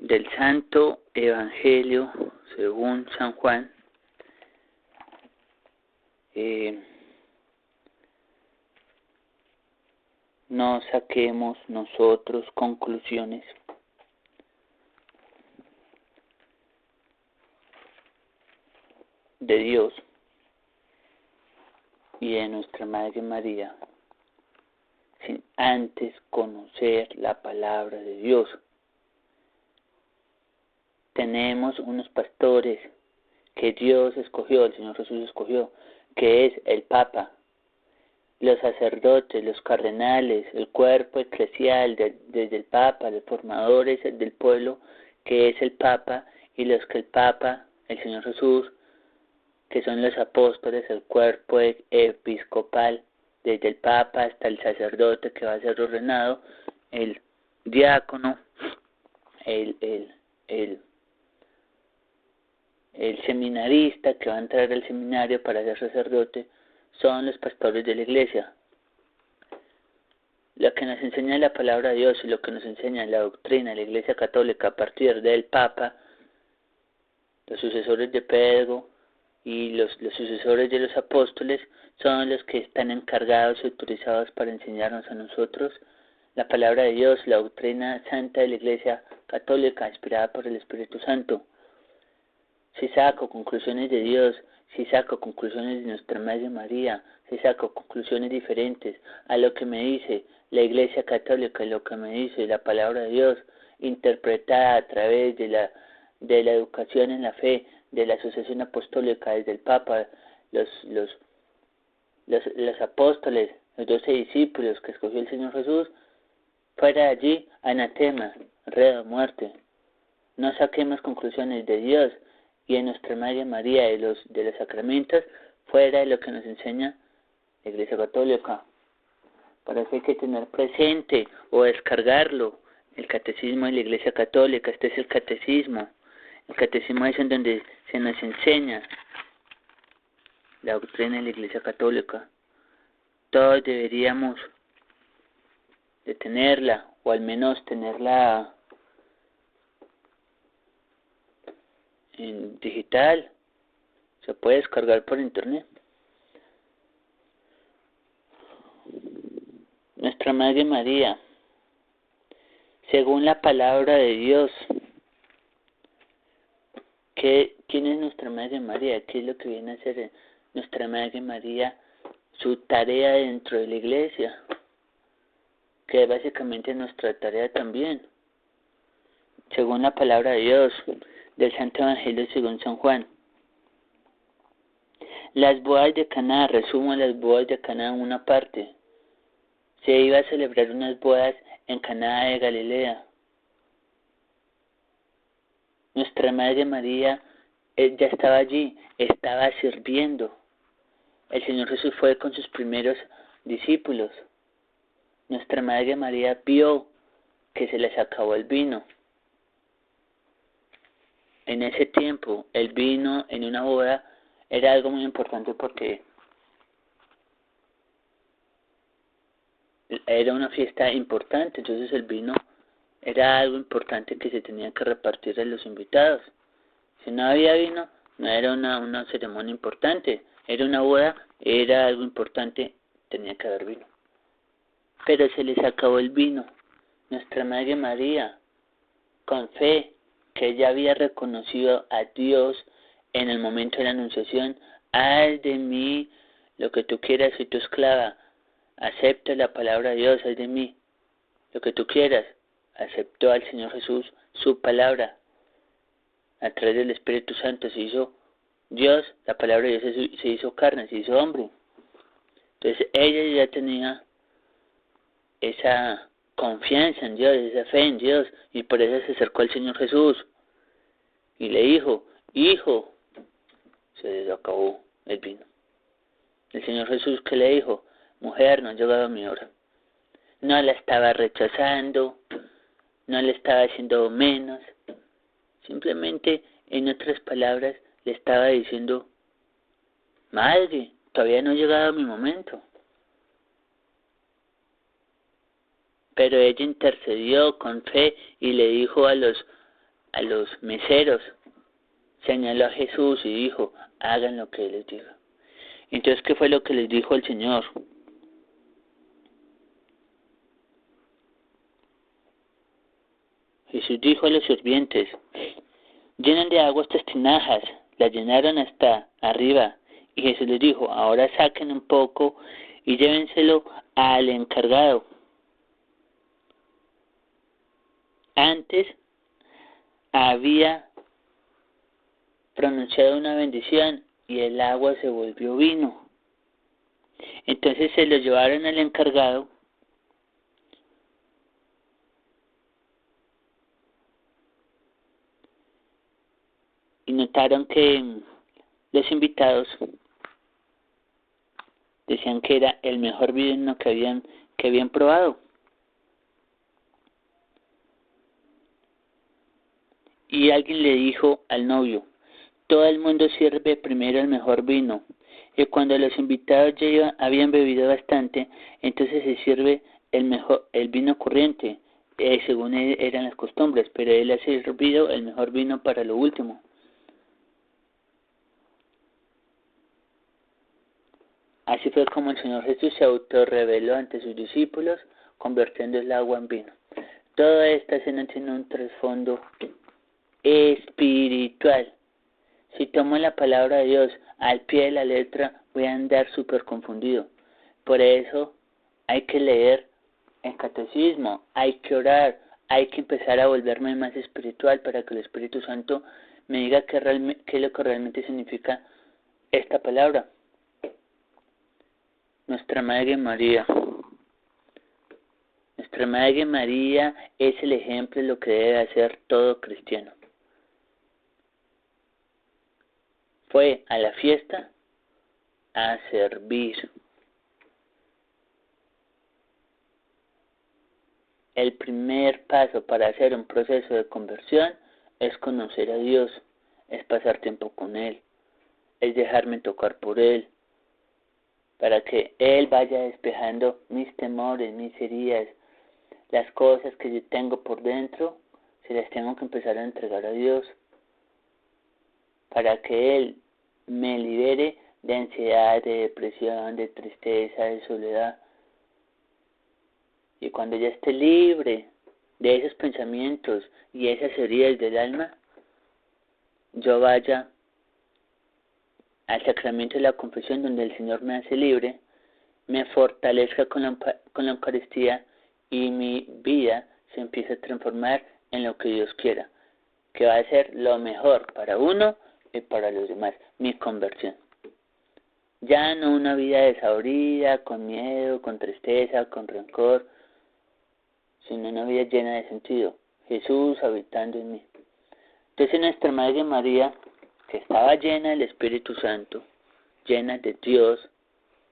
Del Santo Evangelio según San Juan. No saquemos nosotros conclusiones de Dios y de nuestra Madre María sin antes conocer la palabra de Dios. Tenemos unos pastores que Dios escogió, el Señor Jesús escogió, que es el Papa, los sacerdotes, los cardenales, el cuerpo eclesial desde el Papa, los formadores del pueblo, que es el Papa, y los que el Papa, el Señor Jesús, que son los apóstoles, el cuerpo episcopal, desde el Papa hasta el sacerdote que va a ser ordenado, el diácono, el seminarista que va a entrar al seminario para ser sacerdote, son los pastores de la iglesia. Lo que nos enseña la palabra de Dios y lo que nos enseña la doctrina de la Iglesia Católica a partir del Papa, los sucesores de Pedro y los sucesores de los apóstoles, son los que están encargados y autorizados para enseñarnos a nosotros la palabra de Dios, la doctrina santa de la Iglesia Católica, inspirada por el Espíritu Santo. Si saco conclusiones de Dios, si saco conclusiones de nuestra Madre María, si saco conclusiones diferentes a lo que me dice la Iglesia Católica y lo que me dice la palabra de Dios, interpretada a través de la educación en la fe, de la sucesión apostólica desde el Papa, los apóstoles, los 12 discípulos que escogió el Señor Jesús, fuera de allí, anatema, enredo, muerte. No saquemos conclusiones de Dios y de nuestra Madre María, de los sacramentos, fuera de lo que nos enseña la Iglesia Católica. Para eso hay que tener presente o descargarlo, el catecismo de la Iglesia Católica. Este es el catecismo. El catecismo es en donde se nos enseña la doctrina de la Iglesia Católica. Todos deberíamos de tenerla, o al menos tenerla en digital. Se puede descargar por internet. Nuestra Madre María, según la palabra de Dios, ¿quién es nuestra Madre María? ¿Qué es lo que viene a hacer nuestra Madre María? Su tarea dentro de la Iglesia, que básicamente es nuestra tarea también, según la palabra de Dios, del Santo Evangelio según San Juan. Las bodas de Caná, resumo las bodas de Caná en una parte. Se iba a celebrar unas bodas en Caná de Galilea. Nuestra Madre María ya estaba allí, estaba sirviendo. El Señor Jesús fue con sus primeros discípulos. Nuestra Madre María vio que se les acabó el vino. En ese tiempo, el vino en una boda era algo muy importante porque era una fiesta importante, entonces el vino era algo importante que se tenía que repartir a los invitados. Si no había vino, no era una ceremonia importante, era una boda, era algo importante, tenía que haber vino. Pero se les acabó el vino. Nuestra Madre María, con fe, que ella había reconocido a Dios en el momento de la anunciación, haz de mí lo que tú quieras, soy tu esclava, acepto la palabra de Dios, haz de mí lo que tú quieras. Aceptó al Señor Jesús su palabra. A través del Espíritu Santo se hizo Dios, la palabra de Dios se hizo carne, se hizo hombre. Entonces ella ya tenía esa confianza en Dios, esa fe en Dios, y por eso se acercó al Señor Jesús y le dijo: hijo, se les acabó el vino. El Señor Jesús, ¿qué le dijo? Mujer, no ha llegado mi hora. No la estaba rechazando, no le estaba haciendo menos, simplemente, en otras palabras, le estaba diciendo: madre, todavía no ha llegado mi momento. Pero ella intercedió con fe y le dijo a los a los meseros, señaló a Jesús y dijo, hagan lo que Él les diga. Entonces, ¿qué fue lo que les dijo el Señor? Jesús dijo a los sirvientes, llenen de agua estas tinajas, las llenaron hasta arriba. Y Jesús les dijo, ahora saquen un poco y llévenselo al encargado. Antes había pronunciado una bendición y el agua se volvió vino. Entonces se lo llevaron al encargado y notaron que los invitados decían que era el mejor vino que habían probado. Y alguien le dijo al novio, todo el mundo sirve primero el mejor vino, y cuando los invitados ya habían bebido bastante, entonces se sirve el vino corriente, según eran las costumbres, pero él ha servido el mejor vino para lo último. Así fue como el Señor Jesús se autorreveló ante sus discípulos, convirtiendo el agua en vino. Toda esta escena tiene un trasfondo espiritual. Si tomo la palabra de Dios al pie de la letra, voy a andar súper confundido. Por eso hay que leer el catecismo, hay que orar, hay que empezar a volverme más espiritual para que el Espíritu Santo me diga qué es lo que realmente significa esta palabra. Nuestra Madre María. Nuestra Madre María es el ejemplo de lo que debe hacer todo cristiano. Fue a la fiesta a servir. El primer paso para hacer un proceso de conversión es conocer a Dios, es pasar tiempo con Él, es dejarme tocar por Él, para que Él vaya despejando mis temores, mis heridas, las cosas que yo tengo por dentro, se las tengo que empezar a entregar a Dios, para que Él me libere de ansiedad, de depresión, de tristeza, de soledad. Y cuando ya esté libre de esos pensamientos y esas heridas del alma, yo vaya al sacramento de la confesión donde el Señor me hace libre, me fortalezca con la Eucaristía y mi vida se empieza a transformar en lo que Dios quiera, que va a ser lo mejor para uno y para los demás, mi conversión. Ya no una vida desabrida, con miedo, con tristeza, con rencor, sino una vida llena de sentido, Jesús habitando en mí. Entonces nuestra Madre María, que estaba llena del Espíritu Santo, llena de Dios,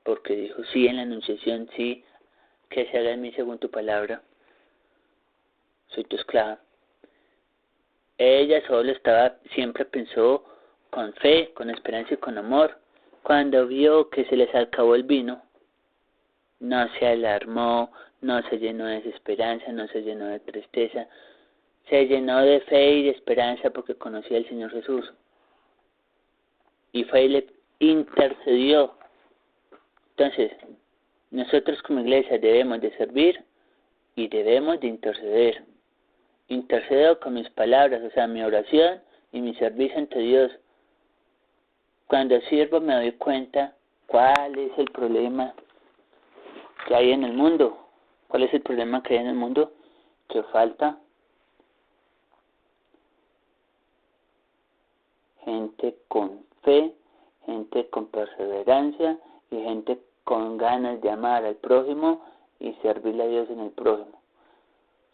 porque dijo sí en la Anunciación, sí, que se haga en mí según tu palabra, soy tu esclava. Ella siempre pensó con fe, con esperanza y con amor. Cuando vio que se les acabó el vino, no se alarmó, no se llenó de desesperanza, no se llenó de tristeza, se llenó de fe y de esperanza porque conocía al Señor Jesús. Y fue y le intercedió. Entonces, nosotros como iglesia debemos de servir y debemos de interceder. Intercedo con mis palabras, o sea, mi oración y mi servicio ante Dios. Cuando sirvo me doy cuenta cuál es el problema que hay en el mundo. ¿Cuál es el problema que hay en el mundo? Que falta gente con fe, gente con perseverancia y gente con ganas de amar al prójimo y servirle a Dios en el prójimo,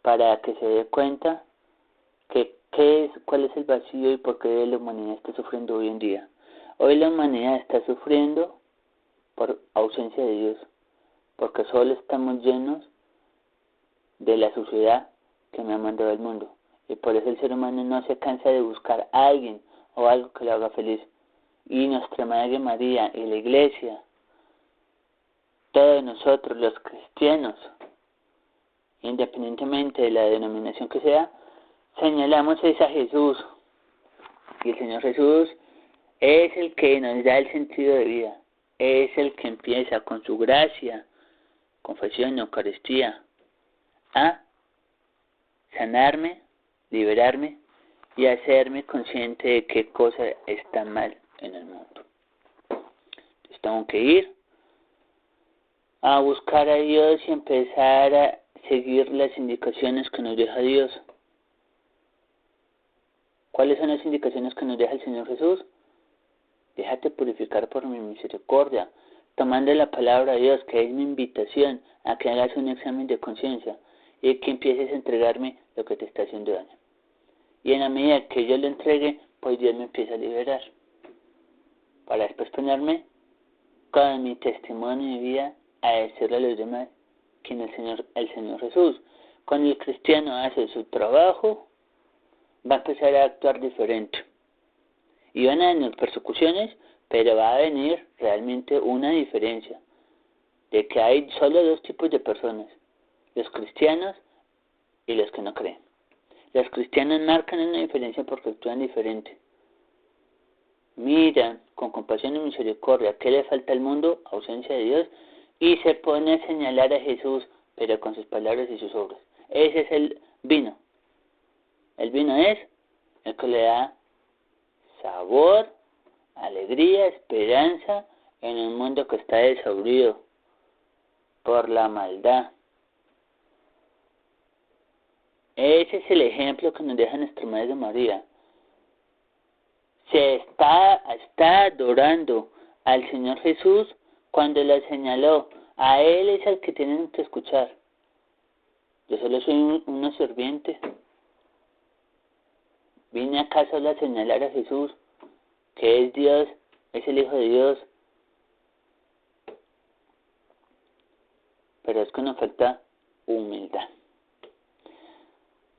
para que se dé cuenta que cuál es el vacío y por qué la humanidad está sufriendo hoy en día. Hoy la humanidad está sufriendo por ausencia de Dios, porque solo estamos llenos de la suciedad que me ha mandado el mundo, y por eso el ser humano no se cansa de buscar a alguien o algo que lo haga feliz. Y nuestra Madre María y la Iglesia, todos nosotros los cristianos, independientemente de la denominación que sea, señalamos es a Jesús. Y el Señor Jesús es el que nos da el sentido de vida. Es el que empieza con su gracia, confesión y Eucaristía a sanarme, liberarme y hacerme consciente de qué cosa está mal en el mundo. Entonces tengo que ir a buscar a Dios y empezar a seguir las indicaciones que nos deja Dios. ¿Cuáles son las indicaciones que nos deja el Señor Jesús? Déjate purificar por mi misericordia, tomando la palabra de Dios, que es mi invitación a que hagas un examen de conciencia y que empieces a entregarme lo que te está haciendo daño. Y en la medida que yo lo entregue, pues Dios me empieza a liberar, para después ponerme con mi testimonio de vida a decirle a los demás quién es el Señor Jesús. Cuando el cristiano hace su trabajo, va a empezar a actuar diferente. Y van a venir persecuciones, pero va a venir realmente una diferencia, de que hay solo dos tipos de personas, los cristianos y los que no creen. Los cristianos marcan una diferencia porque actúan diferente. Miran con compasión y misericordia qué le falta al mundo, ausencia de Dios, y se pone a señalar a Jesús, pero con sus palabras y sus obras. Ese es el vino. El vino es el que le da sabor, alegría, esperanza en un mundo que está desabrido por la maldad. Ese es el ejemplo que nos deja nuestra Madre María. Se está adorando al Señor Jesús cuando lo señaló. A Él es al que tienen que escuchar. Yo solo soy una sirviente. Vine acá solo a señalar a Jesús, que es Dios, es el Hijo de Dios. Pero es que nos falta humildad.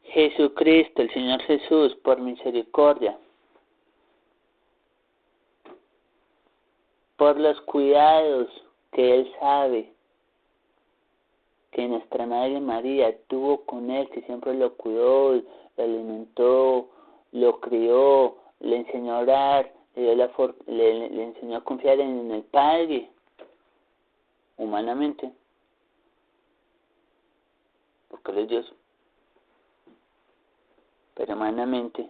Jesucristo, el Señor Jesús, por misericordia, por los cuidados que Él sabe que nuestra Madre María tuvo con Él, que siempre lo cuidó, lo alimentó, lo crió, le enseñó a orar, le enseñó a confiar en el Padre, humanamente, porque Él es Dios, pero humanamente.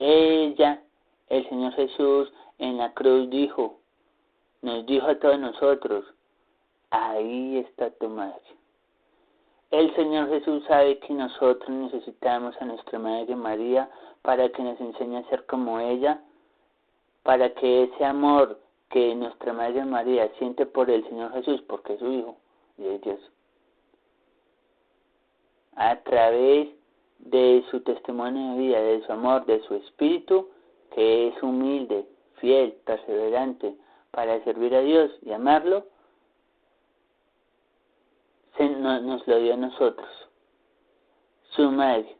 Ella, el Señor Jesús, en la cruz nos dijo a todos nosotros, ahí está tu madre. El Señor Jesús sabe que nosotros necesitamos a nuestra Madre María para que nos enseñe a ser como ella, para que ese amor que nuestra Madre María siente por el Señor Jesús, porque es su Hijo y es Dios, a través de su testimonio de vida, de su amor, de su espíritu, que es humilde, fiel, perseverante, para servir a Dios y amarlo, nos lo dio a nosotros, su Madre,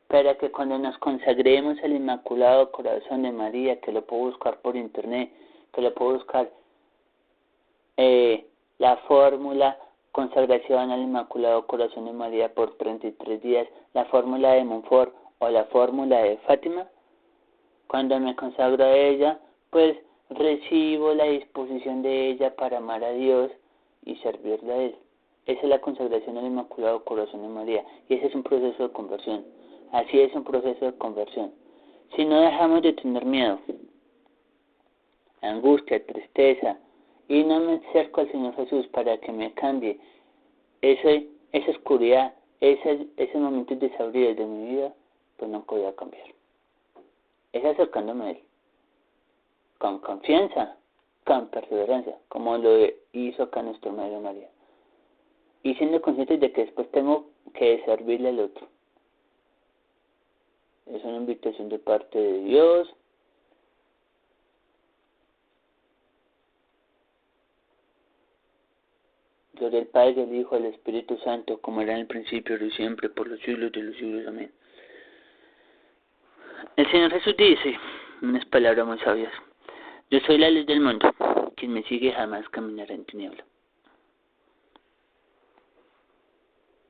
para que cuando nos consagremos al Inmaculado Corazón de María, que lo puedo buscar por internet, que lo puedo buscar, la fórmula consagración al Inmaculado Corazón de María por 33 días, la fórmula de Montfort o la fórmula de Fátima, cuando me consagro a ella, pues recibo la disposición de ella para amar a Dios y servirle a Él. Esa es la consagración al Inmaculado Corazón de María, y ese es un proceso de conversión. Así es un proceso de conversión. Si no dejamos de tener miedo, angustia, tristeza, y no me acerco al Señor Jesús para que me cambie esa oscuridad, ese momento desabrido de mi vida, pues no voy a cambiar. Es acercándome a Él, con confianza, con perseverancia, como lo hizo acá nuestra Madre María. Y siendo conscientes de que después tengo que servirle al otro. Es una invitación de parte de Dios. Gloria al Padre, al Hijo, al Espíritu Santo, como era en el principio, ahora y siempre, por los siglos de los siglos. Amén. El Señor Jesús dice, unas palabras muy sabias: yo soy la luz del mundo, quien me sigue jamás caminará en tiniebla.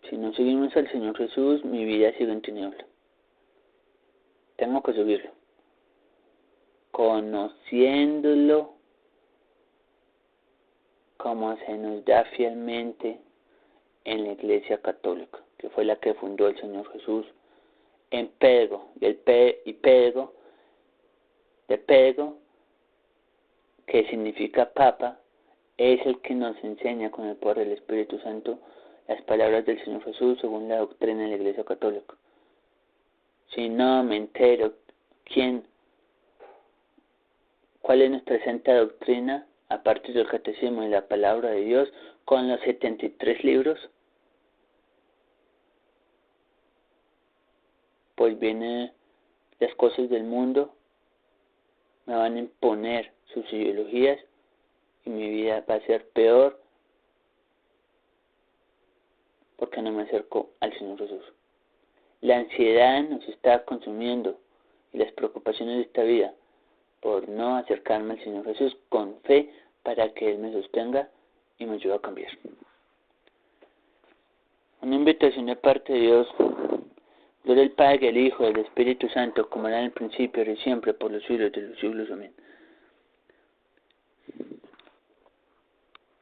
Si no seguimos al Señor Jesús, mi vida sigue en tiniebla. tengo que subirlo. Conociéndolo como se nos da fielmente en la Iglesia Católica, que fue la que fundó el Señor Jesús, en Pedro, Pedro, que significa Papa, es el que nos enseña con el poder del Espíritu Santo las palabras del Señor Jesús según la doctrina de la Iglesia Católica. Si no me entero cuál es nuestra santa doctrina, a partir del Catecismo y la Palabra de Dios, con los 73 libros, pues vienen las cosas del mundo, me van a imponer sus ideologías y mi vida va a ser peor porque no me acerco al Señor Jesús. La ansiedad nos está consumiendo y las preocupaciones de esta vida por no acercarme al Señor Jesús con fe para que Él me sostenga y me ayude a cambiar. Una invitación de parte de Dios, Gloria al Padre, al Hijo y al Espíritu Santo, como era en el principio, ahora y siempre, por los siglos de los siglos. Amén.